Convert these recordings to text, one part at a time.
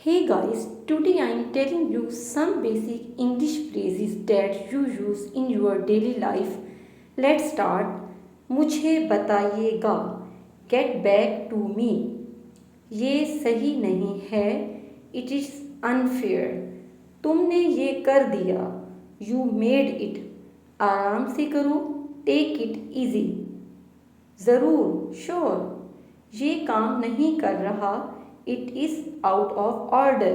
Hey guys, today I am telling you some basic English phrases that you use in your daily life. Let's start. मुझे बताइएगा. Get back to me. ये सही नहीं है. It is unfair. तुमने ये कर दिया. You made it. आराम से करो. Take it easy. ज़रूर. Sure. ये काम नहीं कर रहा. It is out of order.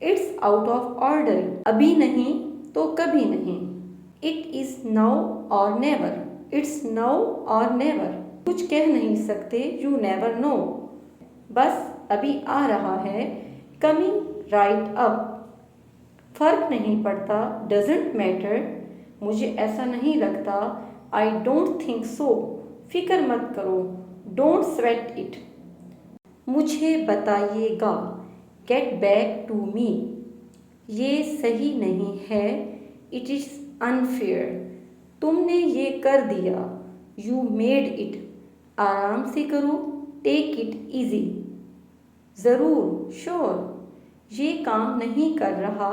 It's out of order. अभी नहीं तो कभी नहीं. It is now or never. It's now or never. कुछ कह नहीं सकते. You never know. बस अभी आ रहा है. Coming right up. फर्क नहीं पड़ता. Doesn't matter. मुझे ऐसा नहीं लगता. I don't think so. फिक्र मत करो. Don't sweat it. मुझे बताइएगा. Get back to me. ये सही नहीं है. It is unfair. तुमने ये कर दिया. You made it. आराम से करो. Take it easy. ज़रूर. श्योर. ये काम नहीं कर रहा.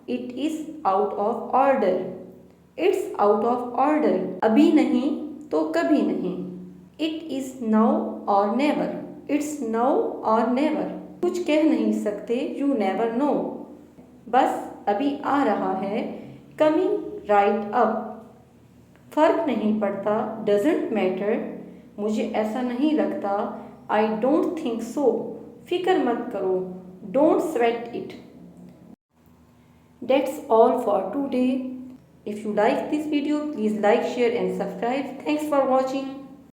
It is out of order. It's out of order. अभी नहीं तो कभी नहीं. It is now or never. It's now or never. कुछ कह नहीं सकते. You never know. बस अभी आ रहा है. Coming right up. फर्क नहीं पड़ता. Doesn't matter. मुझे ऐसा नहीं लगता. I don't think so. फिक्र मत करो. Don't sweat it. That's all for today. If you like this video, please like, share and subscribe. Thanks for watching.